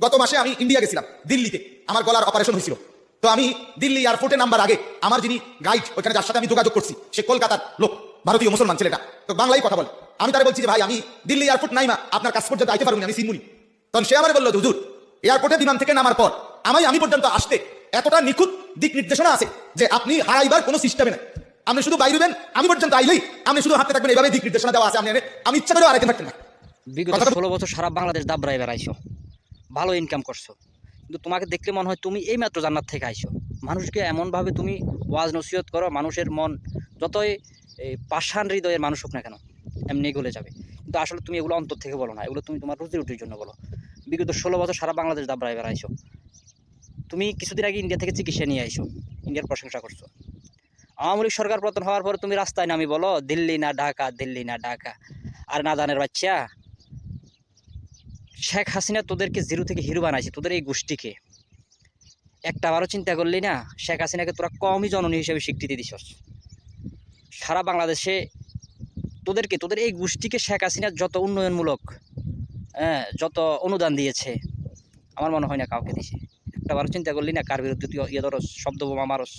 গত মাসে আমি ইন্ডিয়া গেছিলাম, দিল্লিতে আমার গলার অপারেশন হয়েছিল। তো আমি দিল্লি এয়ারপোর্টে নামবার আগে আমার যিনি গাইড, ওখানে যার সাথে আমি যোগাযোগ করছি, সে কলকাতার লোক, ভারতীয় মুসলমান ছেলেটা, তো বাংলায় কথা বলে। আমি তারে বলছি যে ভাই আমি দিল্লি এয়ারপোর্ট নাই মা, আপনার কাজ পর্যন্ত আইতে পারুন, আমি সিনমুনি। তখন সে আমার বললো, হুজুর এয়ারপোর্টে বিমান থেকে নামার পর আমি পর্যন্ত আসতে এতটা নিখুঁত দিক নির্দেশনা আছে যে আপনি হারাইবার কোনো সিস্টেমে নাই। আপনি শুধু বাইরেবেন, আমি পর্যন্ত আইলেই আপনি শুধু হাতে থাকবেন, এইভাবে দিক নির্দেশনা দেওয়া আছে। আমি ইচ্ছা করে হারাইতে পারতেন না। বিগত 16 বছর সারা বাংলাদেশ দাবড়াই বেড়াইছো, ভালো ইনকাম করছো, কিন্তু তোমাকে দেখলে মনে হয় তুমি এইমাত্র জান্নাত থেকে আইছো। মানুষকে এমনভাবে তুমি ওয়াজ নসিহত করো, মানুষের মন যতই পাষাণ হৃদয়ের মানুষ হোক না কেন এমনি গলে যাবে। কিন্তু আসলে তুমি এগুলো অন্তর থেকে বলো না, এগুলো তুমি তোমার রুজি রুটির জন্য বলো। বিগত 16 বছর সারা বাংলাদেশ দাবড়াই বেড়াইছো। তুমি কিছুদিন আগে ইন্ডিয়া থেকে চিকিৎসা নিয়ে আইছো, ইন্ডিয়ার প্রশংসা করছো। আওয়ামী লীগ সরকার পতন হওয়ার পরে তুমি রাস্তায় নামি বলো দিল্লি না ঢাকা, দিল্লি না ঢাকা। আর না দানের বাচ্চা, শেখ হাসিনা তোদেরকে জিরো থেকে হিরো বানাইছে, তোদের এই গোষ্ঠীকে একটাবারও চিন্তা করলি না? শেখ হাসিনাকে তোরা কমই জননী হিসেবে স্বীকৃতি দিছস। সারা বাংলাদেশে তোদের এই গোষ্ঠীকে শেখ হাসিনা যত উন্নয়নমূলক যত অনুদান দিয়েছে, আমার মনে হয় না কাউকে দিছে। একটাবারও চিন্তা করলি না কার বিরুদ্ধে তুই ইয়ে ধরস, শব্দ বোমা মারস?